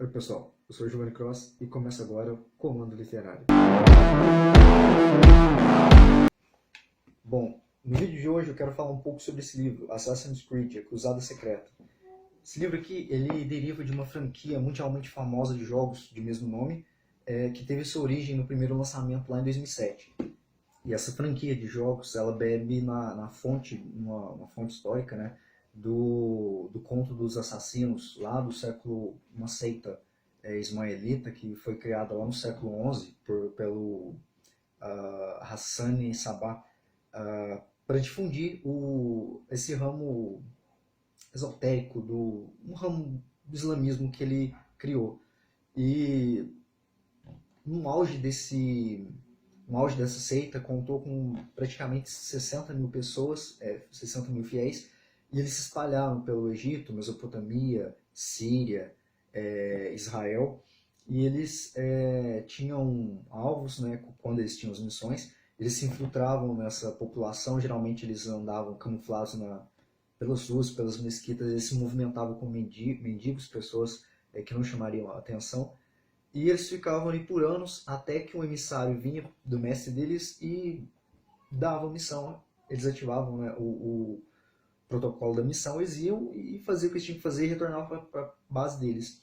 Oi pessoal, eu sou o Giovanni Cross e começa agora o Comando Literário. Bom, no vídeo de hoje eu quero falar um pouco sobre esse livro, Assassin's Creed, A Cruzada Secreta. Esse livro aqui, ele deriva de uma franquia mundialmente famosa de jogos de mesmo nome, que teve sua origem no primeiro lançamento lá em 2007. E essa franquia de jogos, ela bebe na fonte, uma fonte histórica, né, do conto dos assassinos, lá do século, uma seita ismaelita que foi criada lá no século XI pelo Hassan Sabah, para difundir esse ramo esotérico, um ramo do islamismo que ele criou. E no auge dessa seita, contou com praticamente 60 mil pessoas, 60 mil fiéis, e eles se espalharam pelo Egito, Mesopotâmia, Síria, Israel, e eles tinham alvos, né, quando eles tinham as missões, eles se infiltravam nessa população, geralmente eles andavam camuflados pelas ruas, pelas mesquitas, eles se movimentavam com mendigos, pessoas que não chamariam a atenção, e eles ficavam ali por anos até que um emissário vinha do mestre deles e dava a missão. Eles ativavam, né, o protocolo da missão, eles iam e faziam o que eles tinham que fazer e retornavam para a base deles.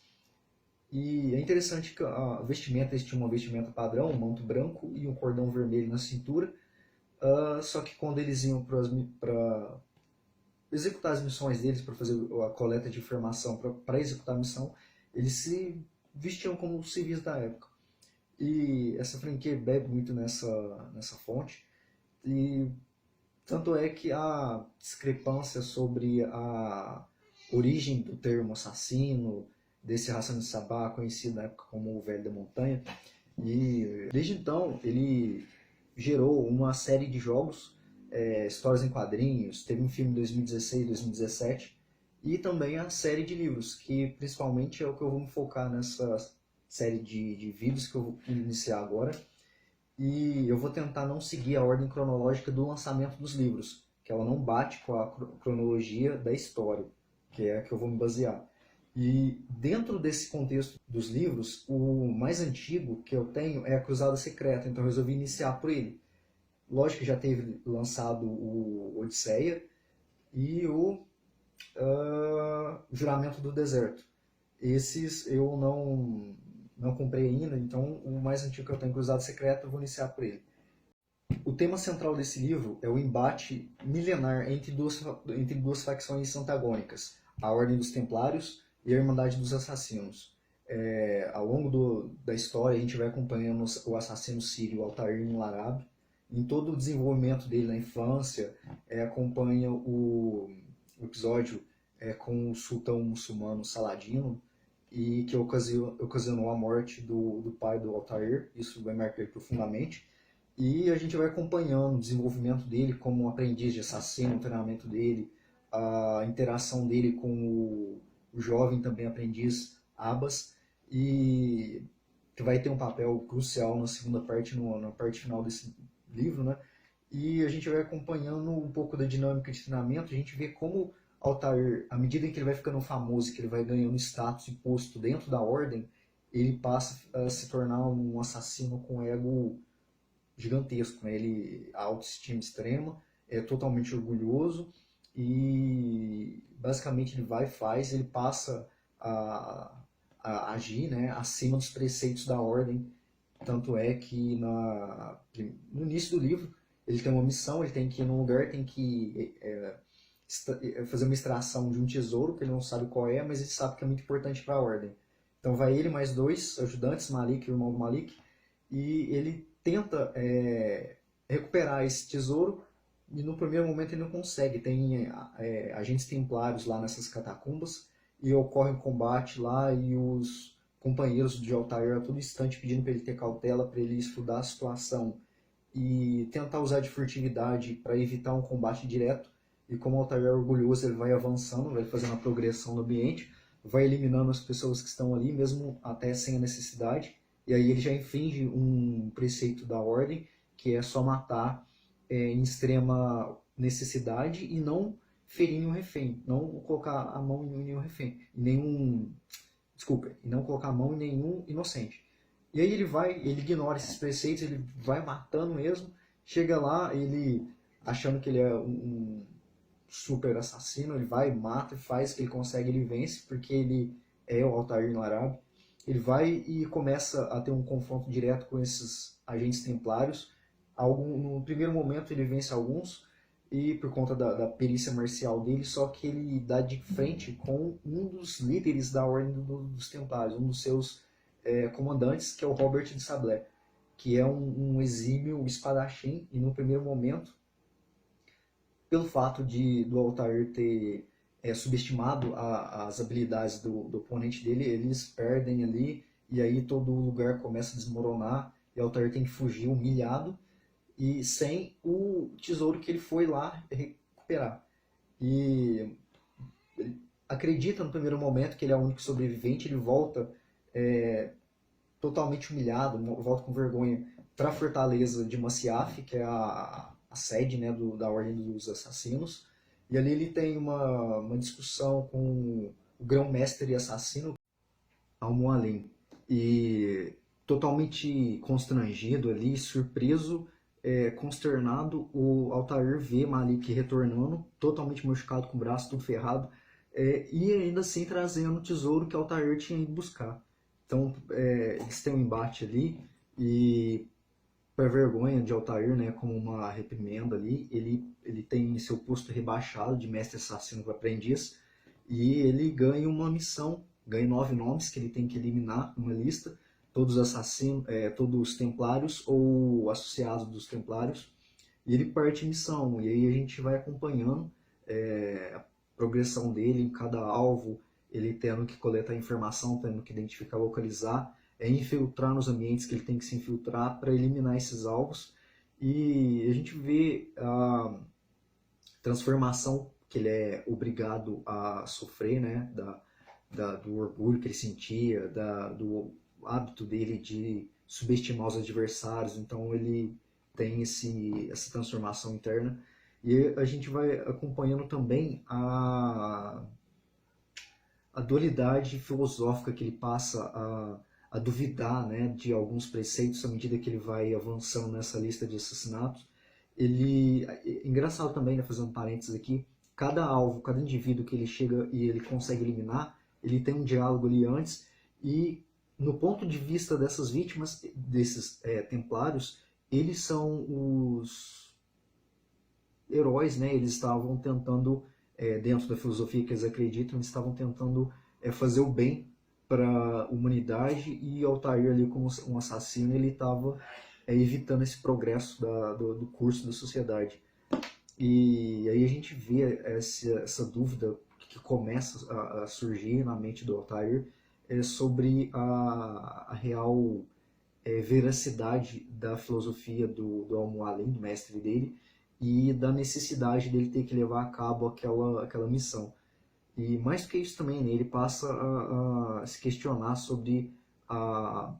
E é interessante que a vestimenta, eles tinham uma vestimenta padrão, um manto branco e um cordão vermelho na cintura, só que quando eles iam para executar as missões deles, para fazer a coleta de informação, para executar a missão, eles se vestiam como os civis da época. E essa franquia bebe muito nessa fonte. E tanto é que há discrepância sobre a origem do termo assassino, desse Hassan Sabah, conhecido na época como o Velho da Montanha. E desde então ele gerou uma série de jogos, histórias em quadrinhos, teve um filme em 2016, 2017, e também a série de livros, que principalmente é o que eu vou me focar nessa série de vídeos que eu vou iniciar agora. E eu vou tentar não seguir a ordem cronológica do lançamento dos livros, que ela não bate com a cronologia da história, que é a que eu vou me basear. E dentro desse contexto dos livros, o mais antigo que eu tenho é A Cruzada Secreta, então eu resolvi iniciar por ele. Lógico que já teve lançado o Odisseia e o Juramento do Deserto. Esses eu não comprei ainda, então o mais antigo que eu tenho, Cruzada Secreta, eu vou iniciar por ele. O tema central desse livro é o embate milenar entre duas facções antagônicas, a Ordem dos Templários e a Irmandade dos Assassinos. Ao longo da história, a gente vai acompanhando o assassino sírio Altair Nularab, em todo o desenvolvimento dele na infância, acompanha o episódio com o sultão muçulmano Saladino, e que ocasionou a morte do pai do Altair. Isso vai marcar ele profundamente. E a gente vai acompanhando o desenvolvimento dele como um aprendiz de assassino, o treinamento dele, a interação dele com o jovem também aprendiz Abbas, e que vai ter um papel crucial na segunda parte, na parte final desse livro, né? E a gente vai acompanhando um pouco da dinâmica de treinamento, a gente vê como Altair, à medida em que ele vai ficando famoso, que ele vai ganhando status e posto dentro da ordem, ele passa a se tornar um assassino com ego gigantesco, né? Ele, a autoestima extrema, é totalmente orgulhoso e basicamente ele vai e faz, ele passa a agir, né, acima dos preceitos da ordem. Tanto é que no início do livro ele tem uma missão, ele tem que ir num lugar, tem que fazer uma extração de um tesouro que ele não sabe qual é, mas ele sabe que é muito importante para a ordem. Então vai ele mais dois ajudantes, Malik e o irmão do Malik, e ele tenta recuperar esse tesouro, e no primeiro momento ele não consegue. Tem agentes templários lá nessas catacumbas, e ocorre um combate lá, e os companheiros de Altair a todo instante pedindo para ele ter cautela, para ele estudar a situação e tentar usar de furtividade para evitar um combate direto. E como o Altair é orgulhoso, ele vai avançando, vai fazendo a progressão no ambiente, vai eliminando as pessoas que estão ali, mesmo até sem a necessidade. E aí ele já infringe um preceito da ordem, que é só matar em extrema necessidade e não ferir nenhum refém, não colocar a mão em nenhum refém, em nenhum Desculpa, e não colocar a mão em nenhum inocente. E aí ele ignora esses preceitos, ele vai matando mesmo, chega lá, ele achando que ele é um super assassino, ele vai, mata e faz o que ele consegue, ele vence, porque ele é o Altair no Arabe. Ele vai e começa a ter um confronto direto com esses agentes templários. No primeiro momento ele vence alguns, e por conta da perícia marcial dele, só que ele dá de frente com um dos líderes da Ordem dos Templários, um dos seus comandantes, que é o Robert de Sablé, que é um exímio espadachim, e no primeiro momento, pelo fato do Altair ter subestimado as habilidades do oponente dele, eles perdem ali, e aí todo o lugar começa a desmoronar, e Altair tem que fugir humilhado, e sem o tesouro que ele foi lá recuperar. E ele acredita no primeiro momento que ele é o único sobrevivente, ele volta totalmente humilhado, volta com vergonha para a fortaleza de Masyaf, que é a sede, né, da Ordem dos Assassinos. E ali ele tem uma discussão com o grão-mestre assassino, Al-Mualim. E totalmente constrangido ali, surpreso, consternado, o Altair vê Malik retornando, totalmente machucado, com o braço tudo ferrado, e ainda assim trazendo o tesouro que Altair tinha ido buscar. Então eles têm um embate ali, e para vergonha de Altair, né, como uma reprimenda ali, ele tem seu posto rebaixado de mestre assassino para aprendiz, e ele ganha uma missão, ganha 9 nomes que ele tem que eliminar numa lista, todos assassinos, todos os templários ou associados dos templários, e ele parte em missão, e aí a gente vai acompanhando a progressão dele em cada alvo, ele tendo que coletar informação, tendo que identificar, localizar, infiltrar nos ambientes que ele tem que se infiltrar para eliminar esses alvos, e a gente vê a transformação que ele é obrigado a sofrer, né, do orgulho que ele sentia, do hábito dele de subestimar os adversários, então ele tem essa transformação interna, e a gente vai acompanhando também a dualidade filosófica que ele passa a duvidar, né, de alguns preceitos à medida que ele vai avançando nessa lista de assassinatos. Engraçado também, né, fazendo parênteses aqui, cada alvo, cada indivíduo que ele chega e ele consegue eliminar, ele tem um diálogo ali antes, e no ponto de vista dessas vítimas, desses templários, eles são os heróis, né? Eles estavam tentando, dentro da filosofia que eles acreditam, eles estavam tentando fazer o bem para a humanidade, e Altair ali como um assassino, ele estava evitando esse progresso do curso da sociedade. E aí a gente vê essa dúvida que começa a surgir na mente do Altair sobre a real veracidade da filosofia do Al-Mualim, do mestre dele, e da necessidade dele ter que levar a cabo aquela missão. E mais do que isso também, né, ele passa a se questionar sobre a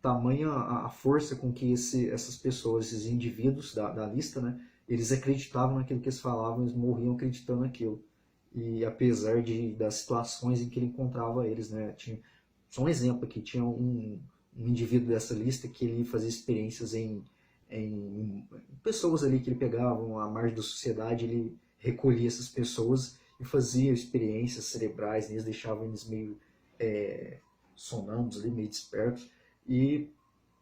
tamanha a força com que essas pessoas, esses indivíduos da lista, né, eles acreditavam naquilo que eles falavam, eles morriam acreditando naquilo. E apesar das situações em que ele encontrava eles, né, só um exemplo aqui, tinha um indivíduo dessa lista que ele fazia experiências em pessoas ali que ele pegava à margem da sociedade, ele recolhia essas pessoas e fazia experiências cerebrais neles, deixava eles meio sonâmbulos ali, meio despertos, e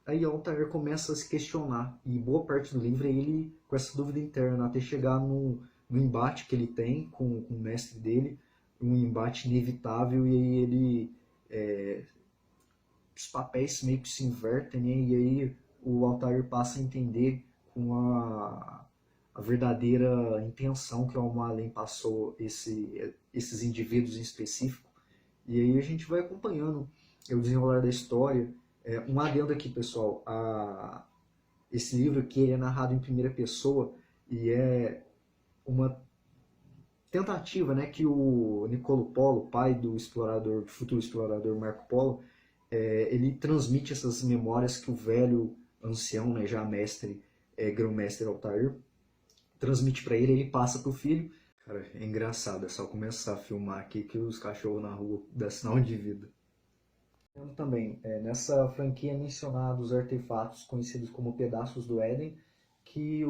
aí Altair começa a se questionar, e boa parte do livro é ele com essa dúvida interna, até chegar no embate que ele tem com o mestre dele, um embate inevitável, e aí ele os papéis meio que se invertem, né? E aí o Altair passa a entender com a verdadeira intenção que o Al-Mualim passou esses indivíduos em específico. E aí a gente vai acompanhando o desenrolar da história. Um adendo aqui, pessoal, esse livro aqui ele é narrado em primeira pessoa, e é uma tentativa, né, que o Niccolo Polo, pai do futuro explorador Marco Polo, ele transmite essas memórias que o velho ancião, né, já mestre, grão-mestre Altair, transmite para ele, ele passa para o filho. Cara, é engraçado, é só começar a filmar aqui que os cachorros na rua dão sinal de vida. Também, nessa franquia é mencionado os artefatos conhecidos como Pedaços do Éden, que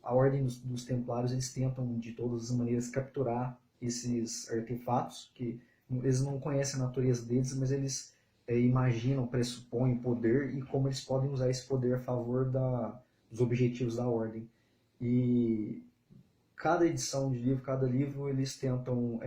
a Ordem dos Templários eles tentam de todas as maneiras capturar esses artefatos, que eles não conhecem a natureza deles, mas eles imaginam, pressupõem poder e como eles podem usar esse poder a favor dos objetivos da Ordem. E cada edição de livro, cada livro, eles tentam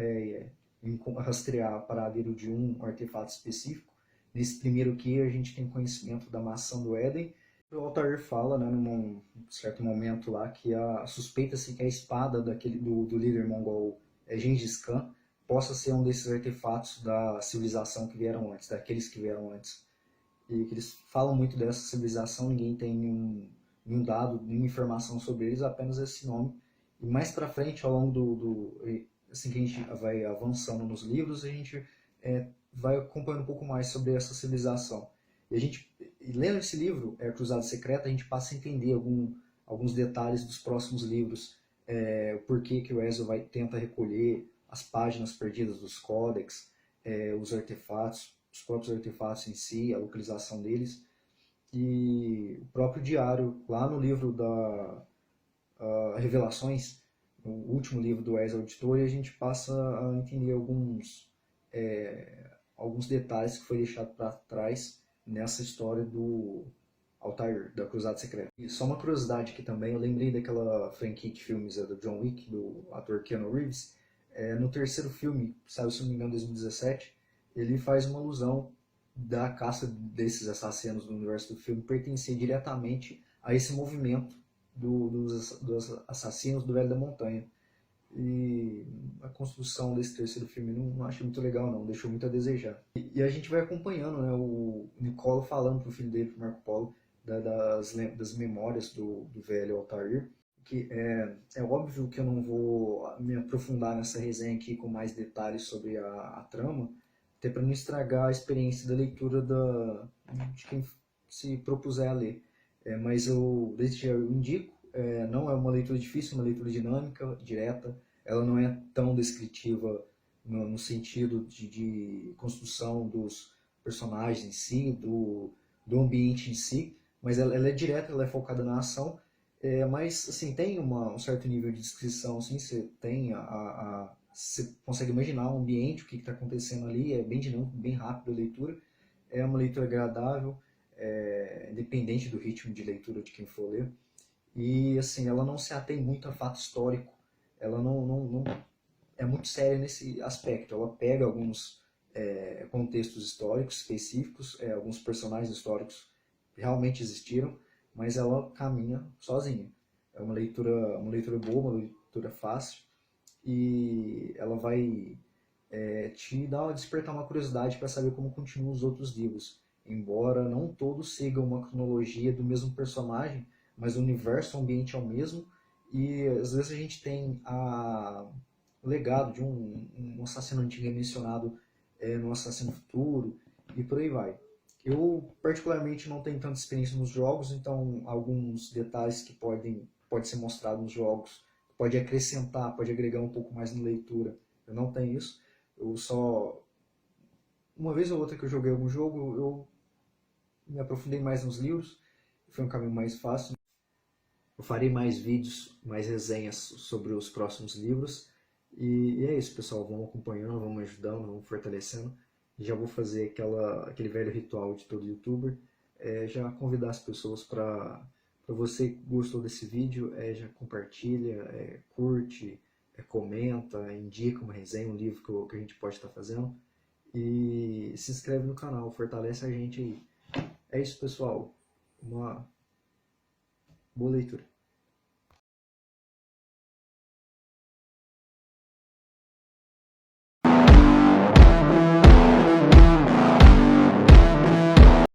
rastrear paradeiro de um artefato específico. Nesse primeiro aqui, a gente tem conhecimento da maçã do Éden. O Altair fala, né, num certo momento lá, que suspeita-se que a espada do líder mongol Gengis Khan possa ser um desses artefatos da civilização que vieram antes, daqueles que vieram antes. E que eles falam muito dessa civilização, ninguém tem nenhum dado, nenhuma informação sobre eles, apenas esse nome. E mais para frente, ao longo assim que a gente vai avançando nos livros, a gente vai acompanhando um pouco mais sobre essa civilização. E a gente, lendo esse livro, Cruzada Secreta, a gente passa a entender alguns detalhes dos próximos livros, o porquê que o Ezio tenta recolher as páginas perdidas dos códex, os artefatos, os próprios artefatos em si, a localização deles, e o próprio diário, lá no livro da Revelações, no último livro do Ezio Auditore, a gente passa a entender alguns detalhes que foi deixado para trás nessa história do Altair, da Cruzada Secreta. E só uma curiosidade aqui também, eu lembrei daquela franquia de filmes do John Wick, do ator Keanu Reeves. No terceiro filme, saiu, se não me engano, em 2017, ele faz uma alusão da caça desses assassinos do universo do filme pertencer diretamente a esse movimento dos assassinos do Velho da Montanha. E a construção desse terceiro filme não achei muito legal, não, deixou muito a desejar. E a gente vai acompanhando, né, o Niccolo falando pro filho dele, pro Marco Polo, das memórias do velho Altair, que é óbvio que eu não vou me aprofundar nessa resenha aqui com mais detalhes sobre a trama, até para não estragar a experiência da leitura de quem se propuser a ler. Mas desde já eu indico, não é uma leitura difícil, é uma leitura dinâmica, direta, ela não é tão descritiva no sentido de construção dos personagens em si, do ambiente em si, mas ela é direta, ela é focada na ação, mas assim, tem um certo nível de descrição, assim, você tem você consegue imaginar o ambiente, o que está acontecendo ali, é bem dinâmico, bem rápido a leitura, é uma leitura agradável, independente do ritmo de leitura de quem for ler, e assim, ela não se atém muito a fato histórico, ela não é muito séria nesse aspecto, ela pega alguns contextos históricos específicos, alguns personagens históricos que realmente existiram, mas ela caminha sozinha. É uma leitura boa, uma leitura fácil, e ela vai despertar uma curiosidade para saber como continuam os outros livros. Embora não todos sigam uma cronologia do mesmo personagem, mas o universo, o ambiente é o mesmo, e às vezes a gente tem o legado de um assassino antigo mencionado no Assassino Futuro, e por aí vai. Eu, particularmente, não tenho tanta experiência nos jogos, então alguns detalhes que pode ser mostrado nos jogos, pode acrescentar, pode agregar um pouco mais na leitura. Eu não tenho isso. Eu só... Uma vez ou outra que eu joguei algum jogo, eu me aprofundei mais nos livros, foi um caminho mais fácil. Eu farei mais vídeos, mais resenhas sobre os próximos livros. E é isso, pessoal. Vamos acompanhando, vamos ajudando, vamos fortalecendo. Já vou fazer aquele velho ritual de todo youtuber. Já convidar as pessoas para você que gostou desse vídeo, já compartilha, curte, comenta, indica uma resenha, um livro que a gente pode estar fazendo. E se inscreve no canal, fortalece a gente aí. É isso, pessoal. Uma boa leitura.